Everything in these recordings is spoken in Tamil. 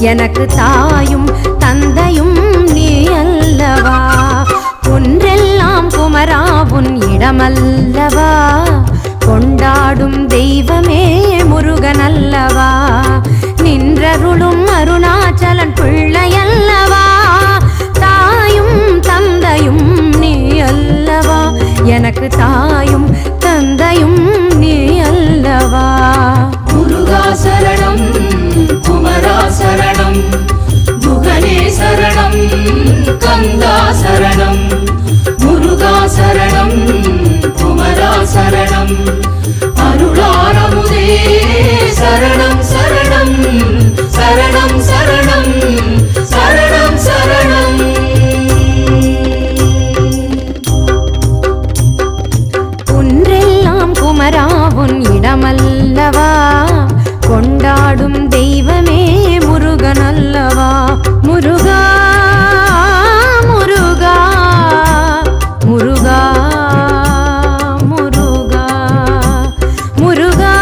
எனக்கு தாயும் தந்தையும் நீ அல்லவா. ஒன்றெல்லாம் குமரா உன் இடமல்லவா. கொண்டாடும் தெய்வமே முருகன் அல்லவா. நின்றருளும் அருணாச்சலன் பிள்ளையல்லவா. தாயும் தந்தையும் நீ அல்லவா. எனக்கு தாயும் தந்தையும் நீ அல்லவா. முருகா சரணம் குமரா சரணம் குகனே சரணம் கந்தா சரணம். முருகா சரணம் குமரா சரணம் அருளாரமுதே சரணம் சரணம் சரணம் சரணம் சரணம் சரணம். ஒன்றெல்லாம் குமரா உன் இடமல்லவா. கொண்டாடும் தெய்வமே முருகன் அல்லவா. முருகா முருகா முருகா முருகா முருகா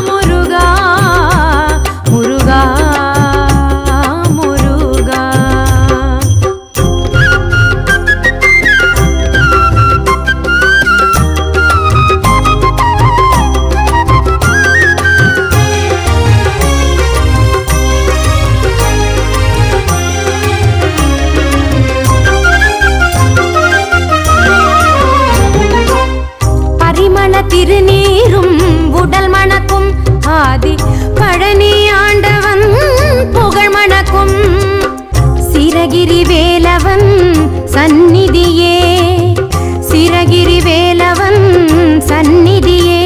முருகா முருகா முருகா. திருநீரும் உடல் மணக்கும் ஆதி பழனி ஆண்டவன் புகழ் மணக்கும். சிரகிரி வேலவன் சந்நிதியே சிரகிரி வேலவன் சந்நிதியே.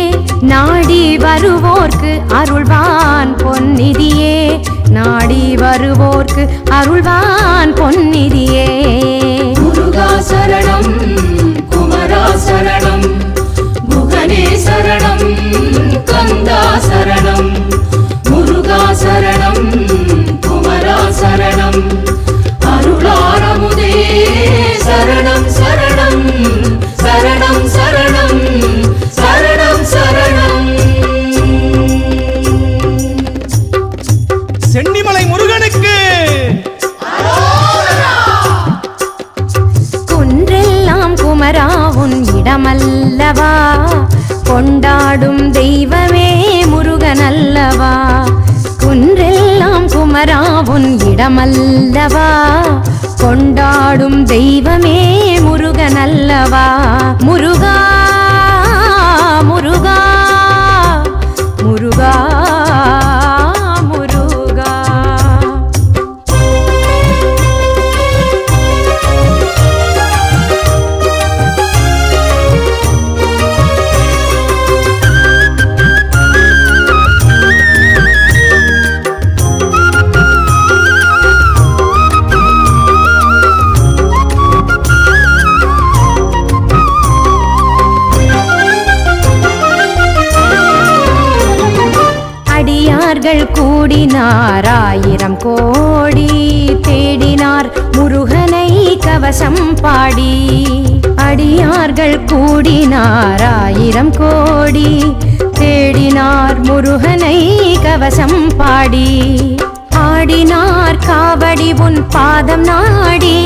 நாடி வருவோர்க்கு அருள்வான் பொன்னிதியே. நாடி வருவோர்க்கு அருள்வான் பொன்னிதியே. முருகா சரணம் குமரா சரணம் குகனே சரணம் கந்தா சரணம். முருகா சரணம் குமரா சரணம் அருளாரமுதே சரணம் சரணம் சரணம் சரணம் சரணம் சரணம். சென்னிமலை முருகனுக்கு குன்றெல்லாம் குமரா உன் இடமல்லவா. கொண்டாடும் தெய்வமே முருகன் அல்லவா. குன்றெல்லாம் குமரா உன் இடமல்லவா. கொண்டாடும் தெய்வமே முருகன் அல்லவா. முருகா முருகா முருகா முருகா. அடியார்கள் கூடினார் ஆயிரம் கோடி. தேடினார் முருகனை கவசம் பாடி. அடியார்கள் கூடினார் ஆயிரம் கோடி. தேடினார் முருகனை கவசம் பாடி. ஆடினார் காவடி உன் பாதம் நாடி.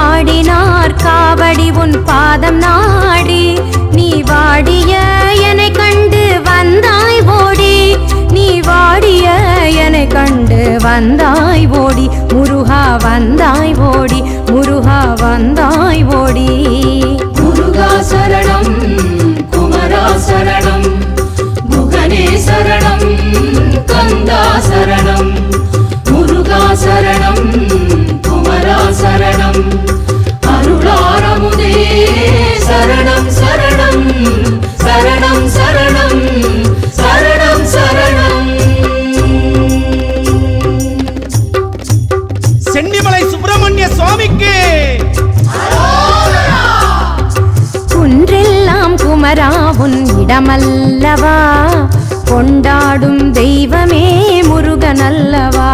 ஆடினார் காவடி உன் பாதம் நாடி. நீ வாடிய என்னை கண்டு வந்தாய் ஓடி. நீ வாடிய என்னை கண்டு வந்தாய் ஓடி. முருகா வந்தாய் ஓடி. முருகா வந்தாய் ஓடி. முருகா சரணம் குமரா சரணம் குகனே சரணம் கந்தா சரணம். முருகா சரணம் குமரா சரணம் அருளாரமுதே சரணம் சரணம் சரணம் சரணம் சரணம் சரணம். சென்னிமலை சுப்பிரமணிய சுவாமிக்கு குன்றெல்லாம் குமரா உன் இடமல்லவா. கொண்டாடும் தெய்வமே முருகன் அல்லவா.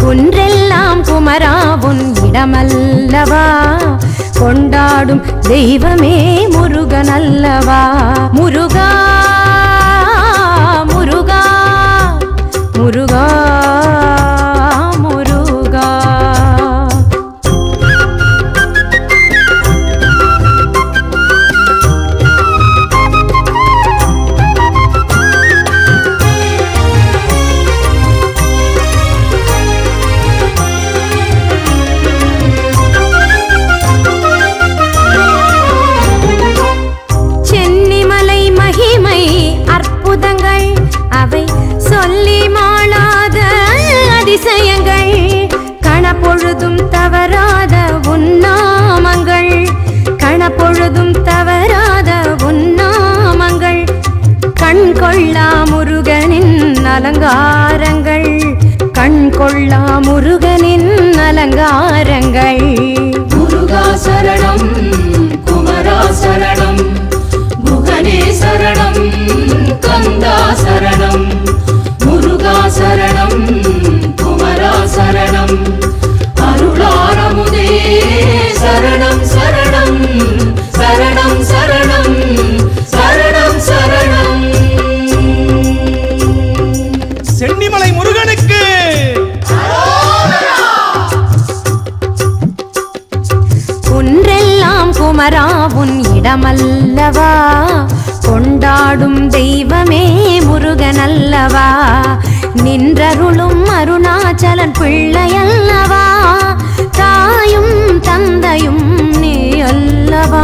குன்றெல்லாம் குமரா உன் இடமல்லவா. கொண்டாடும் தெய்வமே முருகன் அல்லவா. முருகா முருகா முருகா கணப்பொழுதும் தவறாத உன்னாமங்கள், கணப்பொழுதும் தவறாத உன்னாமங்கள், கண் கொள்ளா முருகனின் அலங்காரங்கள், கண் கொள்ளா முருகனின் அலங்காரங்கள். முருகா சரணம், குமரா சரணம், முகனே சரணம், கந்தா சரணம். முருகா சரணம், குமரா சரணம், அருளாரமுதே சரணம் சரணம், சரணம் சரணம், சரணம் சரணம். சென்னிமலை முருகனுக்கு குன்றெல்லாம் குமரா உன் இடமல்லவா, கொண்டாடும் தெய்வமே முருகனல்லவா, நின்றருளும் அருணாச்சலன் பிள்ளையல்லவா, தாயும் தந்தையும் நீ அல்லவா,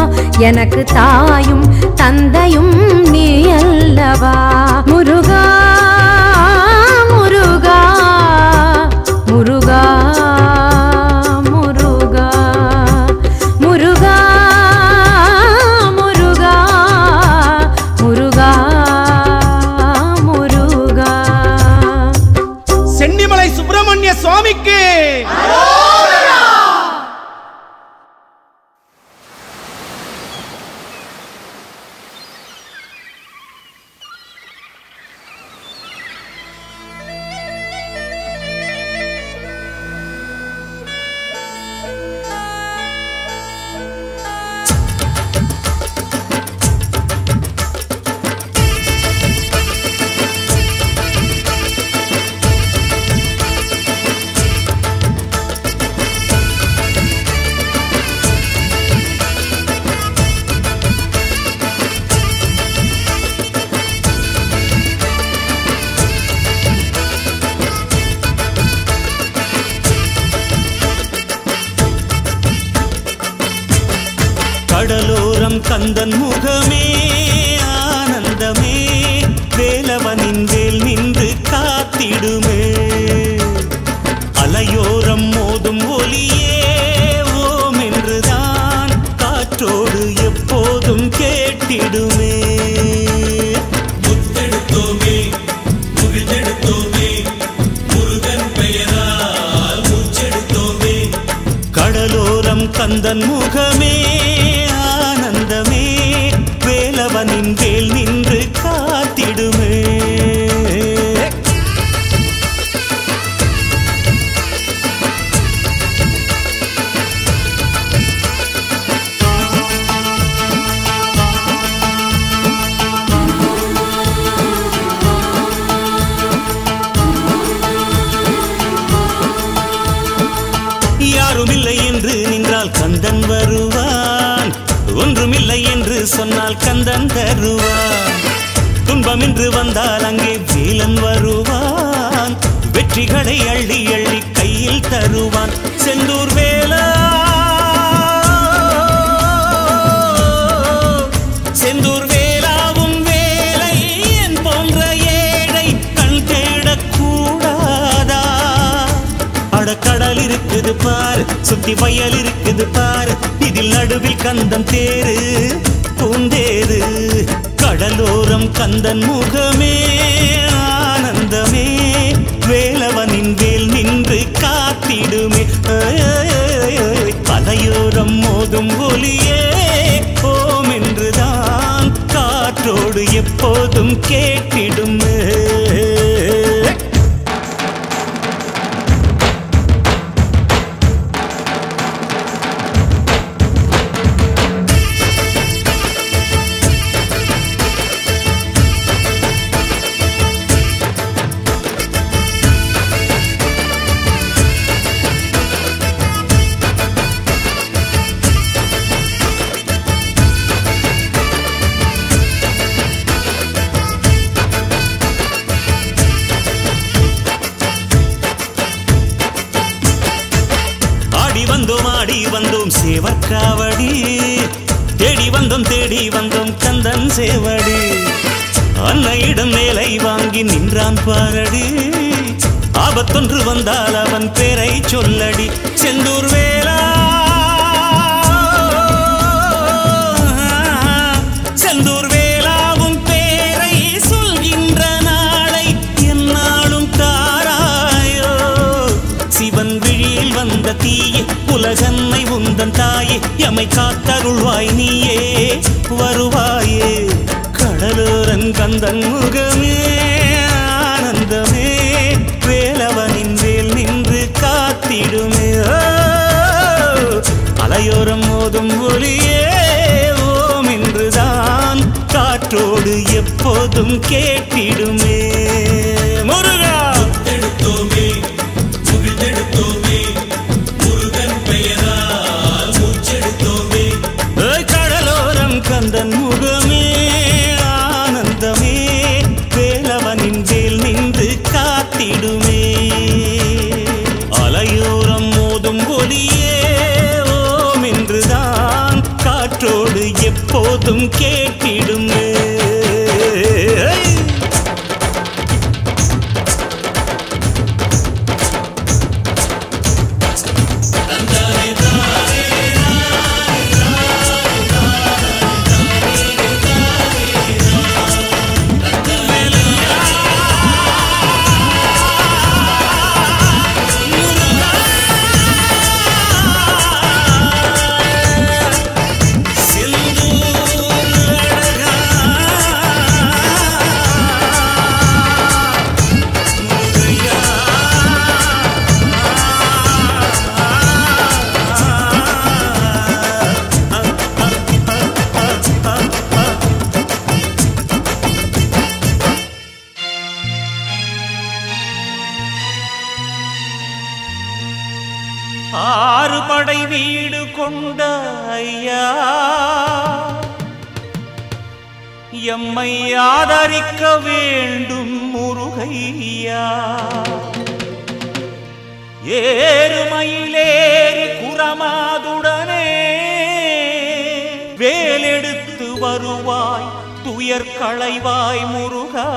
எனக்கு தாயும் தந்தையும் நீ அல்லவா. முருகா முருகா முருகா முருகா முருகா முருகா முருகா முருகா. சென்னிமலை சுப்பிரமணிய சுவாமிக்கு கடலோரம் கந்தன் முகமே ஆனந்தமே, வேலவனின் வேல் நின்று காத்திடுமே, அலையோரம் மோதும் ஒலியே ஓம் என்றுதான் காற்றோடு எப்போதும் கேட்டிடுமே. முத்தெடுத்தோமே முகிழ்ந்தெடுத்தோமே, முருகன் பெயரால் மூச்செடுத்தோமே. கடலோரம் கந்தன் முகமே ஆனந்தமே, வேலவனின் வேல் நின்று காத்திடுமே. யாருமில்லை என்று நின்றால் கந்தன் வருவான், ஒன்றுமில்லை என்று சொன்னால் கந்தன் தருவான், துன்பம் என்று வந்தால் அங்கே வேலன் வருவான், வெற்றிகளை அள்ளி அள்ளி கையில் தருவான். செந்தூர் வேலா செந்தூர் வேலாவும் வேலை என் போன்ற ஏழை கண் தேடக்கூடாதா? அடக்கடல் இருக்குது பார், சுத்தி வயல் இருக்குது பார், இதில் நடுவில் கந்தன் தேரு பூந்தேரு. கடலோரம் கந்தன் முகமே ஆனந்தமே, வேலவனின் வேல் நின்று காத்திடுமே. அலையோரம் மோதும் ஒலியே ஓம் என்றுதான் காற்றோடு எப்போதும் கேட்டிடுமே. ஆடி வந்தோம் சேவற்காவடி, தேடி வந்தோம் கந்தன் சேவடி. அன்னையிடம் மேலை வாங்கி நின்றான் பாரடி, அவ ஆபத்தொன்று வந்தால் அவன் பேரை சொல்லடி. செந்தூர் வேலா செந்தூர் வேலாவும் பேரை சொல்கின்ற நாளை என்னாலும் தாராயோ. சிவன் விழியில் வந்த தீயே உலகன்னை உந்தன் தாயே எமை காத்தருள்வாய் நீயே வருவாயே. கடலோரன் கந்தன் முகமே ஆனந்தமே வேலவனின் வேல் நின்று காத்திடுமே. அலையோரம் மோதும் ஒலியே ஓம் என்றுதான் காற்றோடு எப்போதும் கேட்டிடுமே. முருகா எடுத்தோமே முகிழ்ந்தெடுத்தோமே முருகன் பெயரால் மூச்செடுத்தோமே. கடலோரம் கந்தன் முகமே ஆனந்தமே வேலவனின் வேல் நின்று காத்திடுமே. அலையோரம் மோதும் ஒலியே ஓம் என்றுதான் காற்றோடு எப்போதும் கேட்டிடுமே. ஆறு படை வீடு கொண்ட ஐயா எம்மை ஆதரிக்க வேண்டும் முருகையா. ஏறுமயிலேறி குரமாதுடனே வேலெடுத்து வருவாய் துயர் களைவாய் முருகா.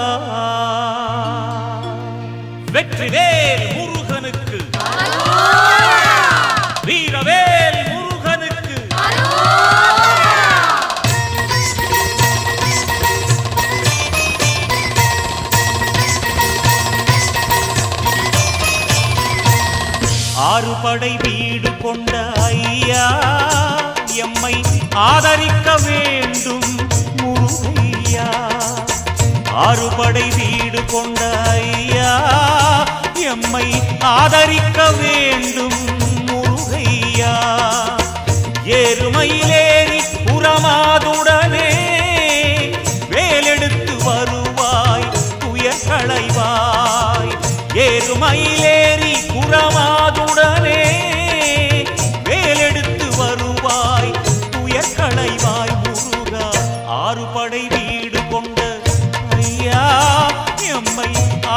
வெற்றிவேல் முருகனுக்கு வீரவேல் முருகனுக்கு. ஆறு படை வீடு கொண்ட ஐயா எம்மை ஆதரிக்க வேண்டும் முருகையா. ஆறு படை வீடு கொண்ட ஐயா எம்மை ஆதரிக்க வேண்டும் முருகையா. ஏறுமயிலேறி புறமாதுடனே வேலெடுத்து வருவாய் துயர் களைவாய். ஏறுமயிலேறி புறமாதுடனே வேலெடுத்து வருவாய் துயர் களைவாய் முருகா. ஆறு படை வீடு கொண்ட ஐயா எம்மை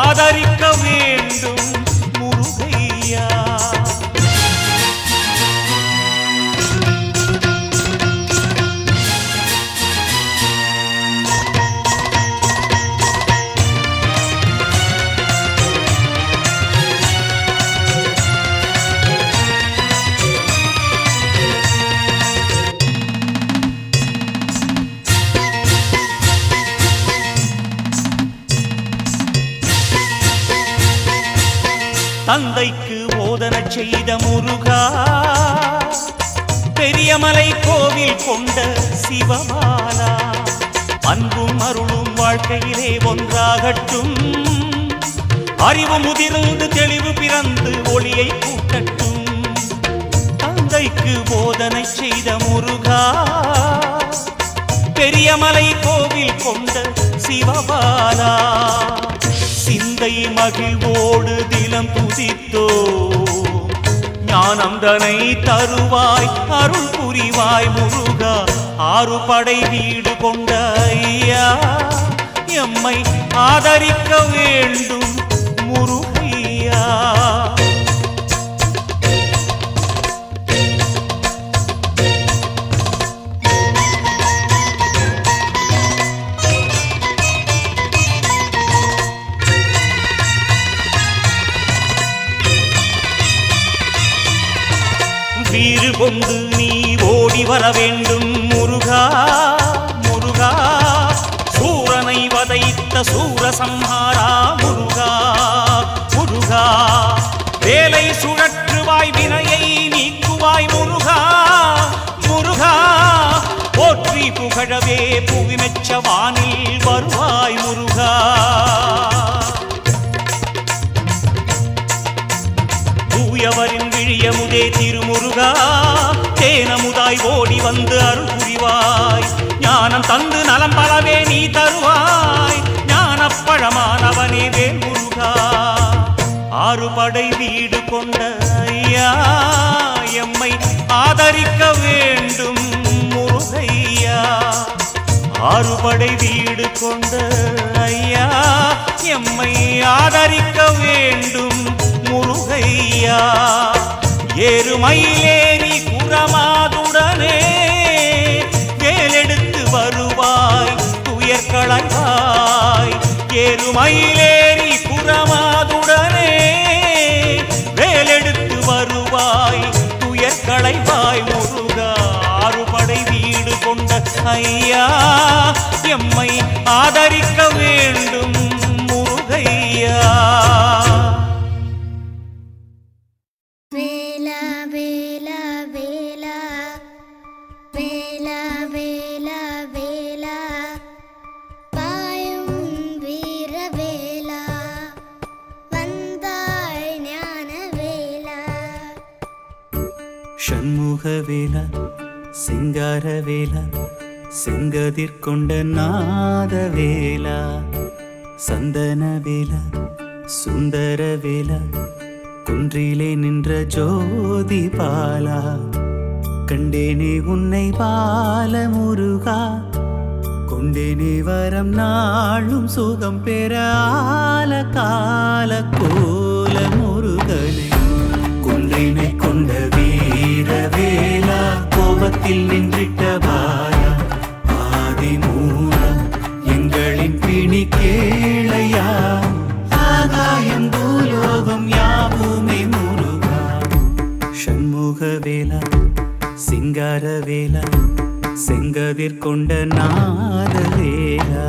ஆதரிக்க வேண்டும் முருகையா. தந்தைக்கு போதனை செய்த முருகா பெரியமலை கோவில் கொண்ட சிவபாலா. அன்பும் அருளும் வாழ்க்கையிலே ஒன்றாகட்டும். அறிவு முதிர்ந்து தெளிவு பிறந்து ஒளியை கூட்டட்டும். தந்தைக்கு போதனை செய்த முருகா பெரியமலை கோவில் கொண்ட சிவபாலா. சிந்தை மகிழ்வோடு தினம் துதித்தோ ஞானம் தனை தருவாய் அருள் புரிவாய் முருகா. ஆறு படை வீடு கொண்ட ஐயா எம்மை ஆதரிக்க வேண்டும் முருகையா. கொண்டு நீ ஓடி வர வேண்டும் முருகா முருகா சூரனை வதைத்த சூரசம்ஹாரா முருகா முருகா வேலை சுழற்றுவாய் வினையை நீக்குவாய் முருகா முருகா போற்றி புகழவே புவிமெச்ச வானில் வருவாய் முருகா தூயவரின் விழியமுதே திருமுருகா தேனமுதாய் ஓடி வந்து அருள் புரிவாய் ஞானம் தந்து நலம் பலவே நீ தருவாய் ஞானப்பழமானவனே வேல் முருகா ஆறுபடை வீடு கொண்ட ஐயா எம்மை ஆதரிக்க வேண்டும் முருகையா ஆறுபடை வீடு கொண்ட ஐயா எம்மை ஆதரிக்க வேண்டும் முருகையா ஏறுமயிலேறி குரமாதுடனே வேலெடுத்து வருவாய் துயர் களைவாய் ஏறுமயிலேறி குரமாதுடனே வேலெடுத்து வருவாய் துயர் களைவாய் முருகா ஆறுபடை வீடு கொண்ட ஐயா எம்மை ஆதரிக்க வேண்டும் முருகையா வேலா வேலா வேலா வேலா வேலா வேலா பாயும் வீர வேலா வந்தாய் ஞான வேலா ஷண்முகவேலா சிங்காரவேலா செங்கதிர்கொண்ட நாதவேலா சந்தனவேலா சுந்தரவேலா குன்றிலே நின்ற ஜோதி பாலா கண்டேனே உன்னை பால முருகா கொண்டேனே வரம் நாளும் சுகம் பெற ஆல கால கோல முருகனே குன்றினை கொண்ட வீரவேலா கோபத்தில் நின்றிட்ட பாலா ஆதிமூலா எங்களின் பிணி கேளையா ஆகாயம் பூலோகம் யாவுமே முருகா ஷண்முகவேலா சிங்காரவேலா செங்கதிர்கொண்ட நாதவேலா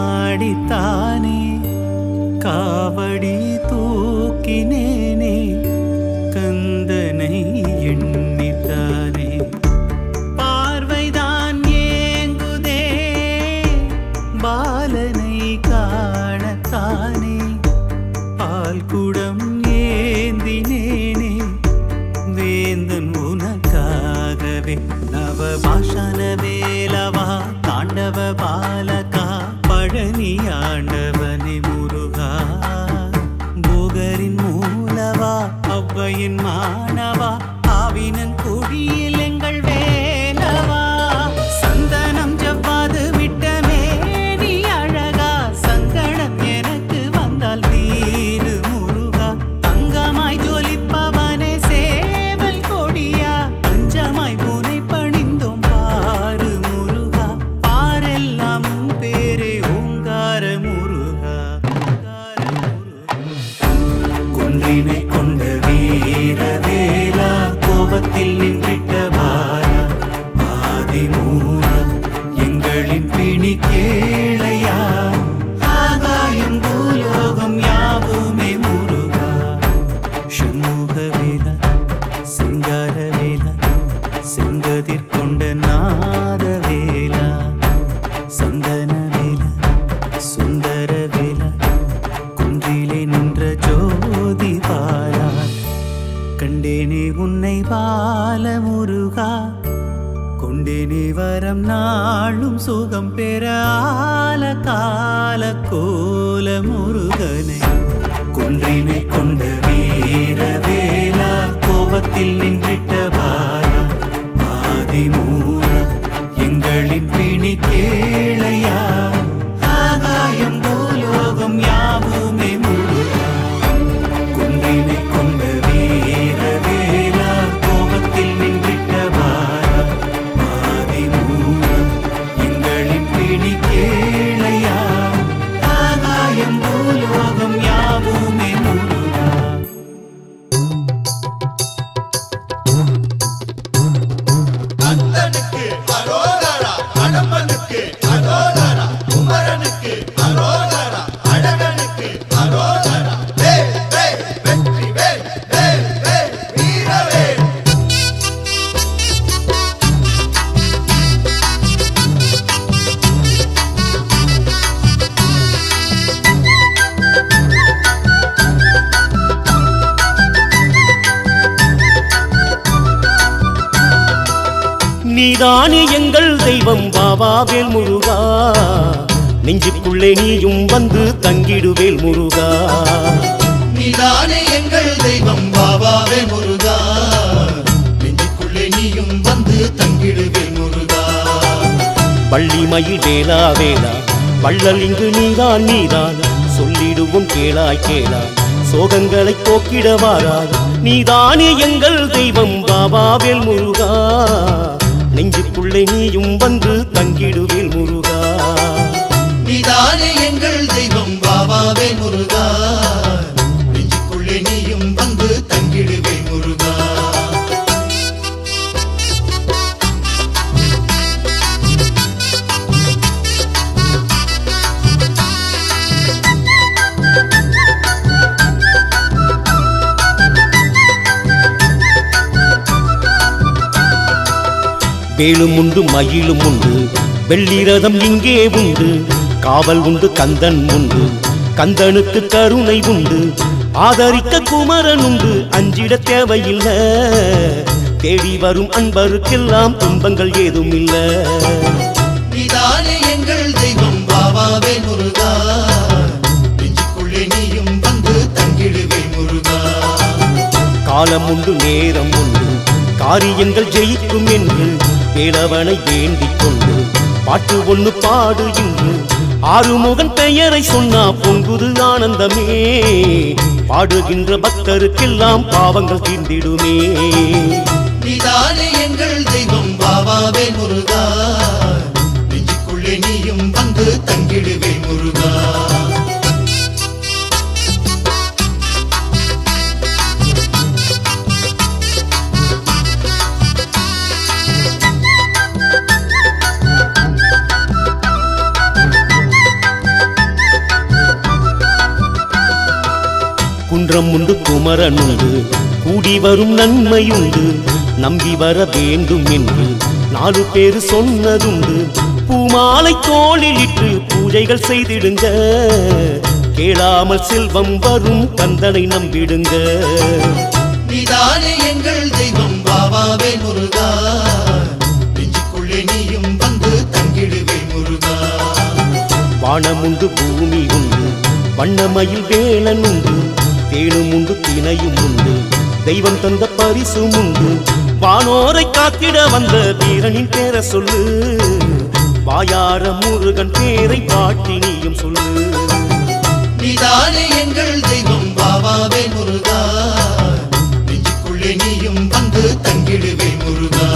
நாடித்தானே காவடி தூக்கினேனே கந்தனை எண்ணித்தானே பார்வைதான் ஏங்குதே பாலனை காணத்தானே பால் குடம் ஏந்தினேனே வேந்தன் உனக்காகவே நவபாஷான வேலவா தாண்டவ பாலகா பழனி ஆண்டவனே முருகா போகரின் மூலவா அவ்வையின் மாணவா ஆவினன் குடியில் எங்கள் வேலவா சந்தனம் ஜவ்வாது விட்டமே நீ அழகா சங்கடம் எனக்கு வந்தால் தீரு முருகா தங்கமாய் ஜொலிப்பவனே சேவல் கொடியா அஞ்சமாய் பூனை பணிந்தோம் பாரு முருகா பாரெல்லாம் பேரே ஓங்கார முருகா குன்றினை கொண்ட வீரவேலா கோபத்தில் நின்றிட்ட பாலா ஆதிமூலா எங்களின் பிணி கேளையா ஆகாயம் பூலோகம் யாவுமே முருகா ஷண்முகவேலா சிங்காரவேலா செங்கதிர்கொண்ட நாதவேலா சந்தனவேலா சுந்தரவேலா குன்றிலே நின்ற ஜோதி பாலா கண்டேனே உன்னை பால முருகா கொண்டேனே தேவரம் நாளும் சுகம் பெற ஆல கால கோல முருகனை குன்றினை கொண்ட வீர வேலா கோபத்தில் நின்றிட்ட பாலா ஆதிமூலம் எங்களின் பிணி கேளையா ஆகாயம் பூலோகம் யாவுமே முருகா குன்றினை கொண்ட வீர வேலா கோபத்தில் நின்றிட்ட பாலா ஆதிமூலம் எங்களின் பிணி கேளையா ஆகாயம் பூலோகம் யாவுமே முருகா கந்தனுக்கு அரோகரா கடம்பனுக்கு அரோகரா குமரனுக்கு அரோகரா அழகனுக்கு அரோகரா வேல் வேல் வெற்றி வேல் வேல் வேல் வீரவேல் நீதானே எங்கள் தெய்வம் பாபாவேல் முருகா நெஞ்சுக்குள்ளே நீயும் வந்து தங்கிடுவேல் முருகா நீதானே எங்கள் தெய்வம் பாபாவே முருகா நெஞ்சுக்குள்ளே நீயும் வந்து தங்கிடுவே முருகா பள்ளி மயில் வேலா வேலா வள்ளல் இங்கு நீதான் நீதான் சொல்லிடுவோம் கேளாய் கேளாய் சோகங்களை போக்கிட வாராய் நீதானே எங்கள் தெய்வம் பாபாவேல் முருகா நெஞ்சுக்குள்ளே நீயும் வந்து தங்கிடுவேல் முருகா நீதானே எங்கள் தெய்வம் பாபாவே முருகா நெஞ்சுக்குள்ளே நீயும் வந்து தங்கிடுவே முருகா வேலும் உண்டு மயிலும் உண்டு வெள்ளி ரதம் இங்கே உண்டு காவல் உண்டு கந்தன் உண்டு கந்தனுக்கு கருணை உண்டு ஆதரிக்க குமரன் உண்டு அஞ்சிட தேவையில்லை தேடி வரும் அன்பருக்கெல்லாம் துன்பங்கள் ஏதும் இல்ல நீதானே எங்கள் தெய்வம் பாபாவே முருகா நெஞ்சுக்குள்ளே நீயும் வந்து தங்கிடுவே முருகா காலம் உண்டு நேரம் உண்டு காரியங்கள் ஜெயிக்கும் என்று வேலவனை வேண்டிக் கொண்டு பாட்டு ஒன்று பாடு இன்று ஆறுமுகன் பெயரை சொன்னா பொங்குது ஆனந்தமே பாடுகின்ற பக்தருக்கெல்லாம் பாவங்கள் தீர்ந்திடுமே நீதானே எங்கள் தெய்வம் பாபாவே முருகா நெஞ்சுக்குள்ளே நீயும் வந்து தங்கிடுவே முருகா குன்றம் உண்டு குமரன் உண்டு கூடி வரும் நன்மையுண்டு நம்பி வர வேண்டும் என்று 4 பேர் சொன்னதுண்டு பூமாலை தோளில் இட்டு பூஜைகள் செய்திடுங்க கேளாமல் செல்வம் வரும் கந்தனை நம்பிடுங்க நீதானே எங்கள் தெய்வம் பாபாவே முருகா நெஞ்சுக்குள்ளே நீயும் வந்து தங்கிடுவே முருகா வானம் உண்டு பூமி உண்டு வண்ணமயில் வேலன் உண்டு தேனும் உண்டு தினையும் உண்டு தெய்வம் தந்த பரிசும் உண்டு வானோரை காத்திட வந்த வீரனின் பேரை சொல்லு வாயார முருகன் பேரை பாட்டி நீயும் சொல்லு நீதானே எங்கள் தெய்வம் பாபாவே முருகா நெஞ்சுக்குள்ளே நீயும் வந்து தங்கிடுவே முருகா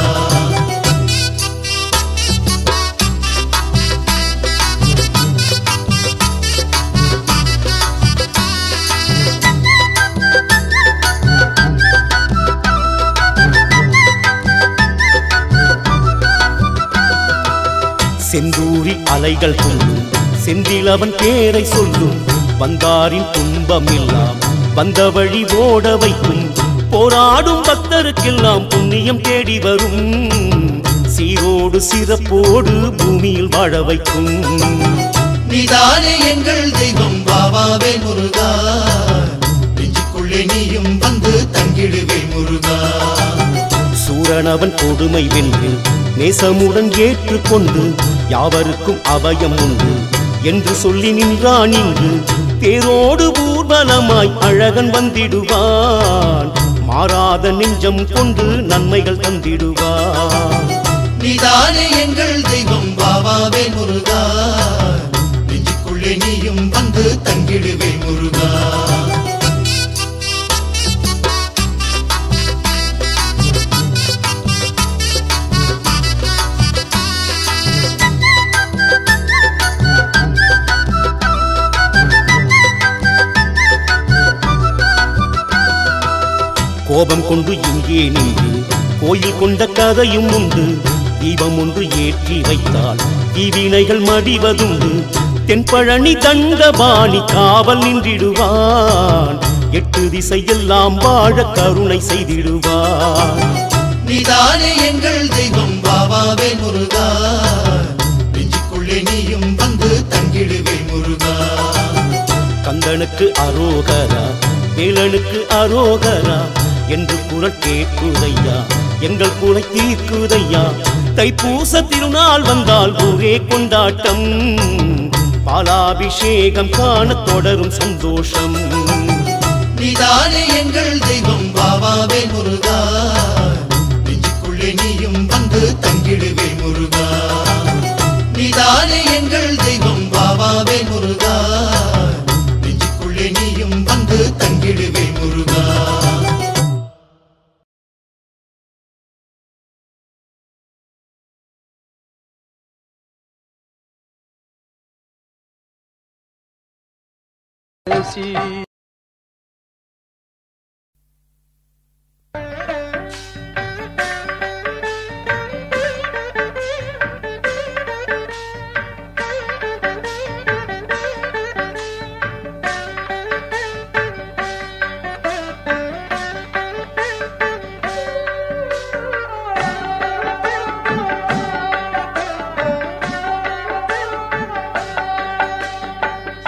செந்தூரி அலைகள் கொள்ளும் செந்திலவன் பேரை சொல்லும் வந்தாரின் துன்பம் எல்லாம் வந்த வழி ஓட வைக்கும் போராடும் பக்தருக்கெல்லாம் புண்ணியம் தேடி வரும் சீரோடு சிறப்போடு பூமியில் வாழ வைக்கும் நீதானே எங்கள் தெய்வம் பாபாவே முருகா நெஞ்சுக்குள்ளே நீயும் வந்து தங்கிடுவே முருகா சூரனவன் கொடுமை வென்று நேசமுடன் ஏற்றுக்கொண்டு யாவருக்கும் அபயம் உண்டு என்று சொல்லி நின்றான் இங்கு. தேரோடு ஊர்வலமாய் அழகன் வந்திடுவான், மாறாத நெஞ்சம் கொண்டு நன்மைகள் தந்திடுவான். நீதானே எங்கள் தெய்வம் பாபாவே முருகா, நெஞ்சுக்குள்ளே நீயும் வந்து தங்கிடுவே முருகா. கோபம் கொண்டு இங்கே நின்று கோயில் கொண்ட கதையும் உண்டு. தீபம் ஒன்று ஏற்றி வைத்தால் தீவினைகள் மடிவதுண்டு. தென்பழனி தண்டபாணி காவல் நின்றிடுவான், 8 திசையெல்லாம் வாழ கருணை செய்திடுவான். நீதானே எங்கள் தெய்வம் பாபாவே முருகா, நெஞ்சுக்குள்ளே நீயும் வந்து தங்கிடுவே முருகா. கந்தனுக்கு அரோகரா, வேலனுக்கு அரோகரா என்று குரல் கேட்குதையா, எங்கள் குலை தீர்க்குதையா. தைப்பூச திருநாள் வந்தால் ஊரே கொண்டாட்டம், பாலாபிஷேகம் காண தொடரும் சந்தோஷம். நீதானே எங்கள் தெய்வம் பாபாவே முருகா, நெஞ்சுக்குள்ளே நீயும் வந்து தங்கிடுவே முருகா. நீதானே எங்கள் தெய்வம் பாபாவே முருகா, நெஞ்சுக்குள்ளே நீயும் வந்து தங்கிடுவே முருகா.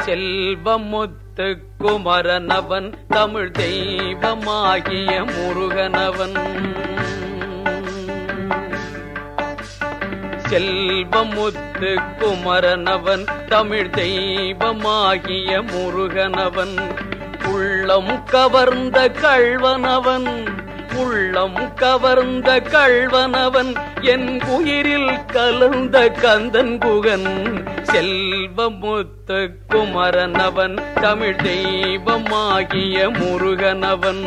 செல்வமுத்து குமரனவன் தமிழ் தெய்வமாகிய முருகனவன். செல்வமுத்து குமரனவன் தமிழ் தெய்வமாகிய முருகனவன். உள்ளம் கவர்ந்த கள்வனவன், உள்ளம் கவர்ந்த கள்வனவன், என் உயிரில் கலந்த கந்தன் குகன். செல்வமுத்து குமரனவன் தமிழ் தெய்வமாகிய முருகனவன்.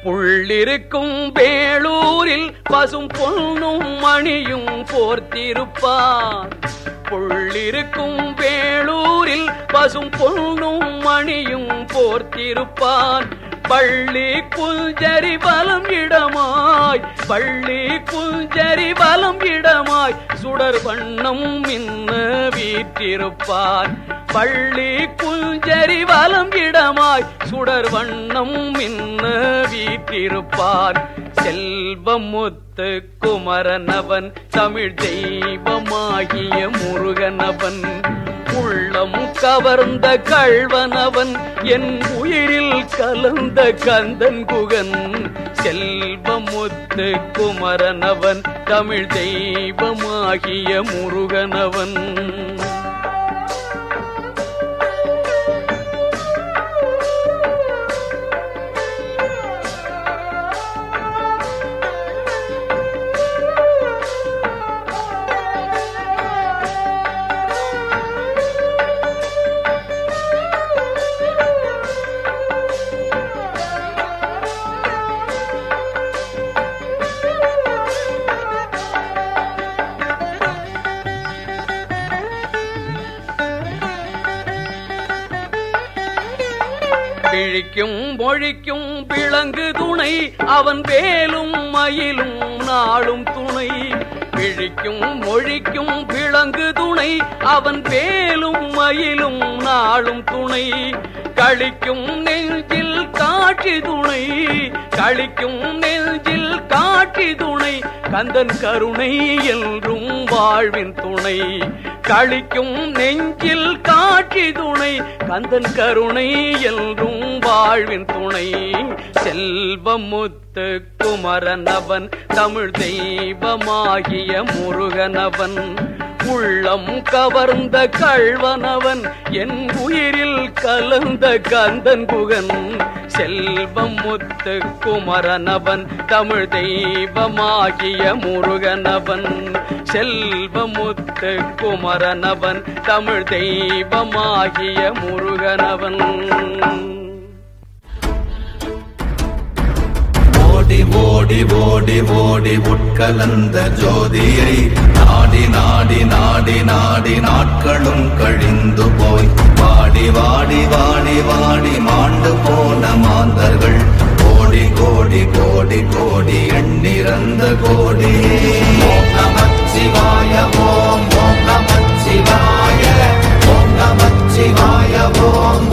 புள்ளிருக்கும் வேளூரில் பசும் பொன்னும் மணியும் போர்த்திருப்பான். புள்ளிருக்கும் வேளூரில் பசும் பொன்னும் மணியும் போர்த்திருப்பான். பள்ளி குஞ்சரி வலம் இடமாய், பள்ளி குஞ்சரி வலம் இடமாய் சுடர் வண்ணம் மின்ன வீற்றிருப்பான். பள்ளி குஞ்சரி வலம் இடமாய் சுடர் வண்ணம் மின்ன வீற்றிருப்பான். செல்வமுத்து குமரனவன் தமிழ் தெய்வமாகிய முருகனவன். உள்ளம் கவர்ந்த கள்வனவன், என் உயிரில் கலந்த கந்தன் குகன். செல்வமுத்து குமரனவன் தமிழ் தெய்வமாகிய முருகனவன். விழிக்கும் மொழிக்கும் விளங்கு துணை அவன் வேலும் மயிலும் நாளும் துணை. விழிக்கும் மொழிக்கும் விளங்கு துணை அவன் வேலும் மயிலும் நாளும் துணை. களிக்கும் நெஞ்சில் காட்சி துணை களிக்கும் நெஞ்சில் காட்சி துணை கந்தன் கருணை என்றும் வாழ்வின் துணை. களிக்கும் நெஞ்சில் காட்சி துணை கந்தன் கருணை என்றும் வாழ்வின் துணை. செல்வமுத்து குமரனவன் தமிழ் தெய்வமாகிய முருகனவன். உள்ளம் கவர்ந்த கள்வனவன் என் உயிரில் கலந்த கந்தன் குகன். செல்வமுத்து குமரனவன் தமிழ் தெய்வமாகிய முருகனவன். செல்வமுத்து குமரனவன் தமிழ் தெய்வமாகிய முருகனவன். ஓடி ஓடி ஓடி ஓடி உட்கலந்த ஜோதியை நாடி நாடி நாடி நாடி நாட்களும் கழிந்து போய் வாடி வாடி வாடி வாடி மாண்டு போன மாந்தர்கள் கோடி கோடி கோடி கோடி எண்ணிறந்த கோடி. ஓம் நமச்சிவாய ஓம் ஓம் நமச்சிவாய ஓம் நமச்சிவாய ஓம்.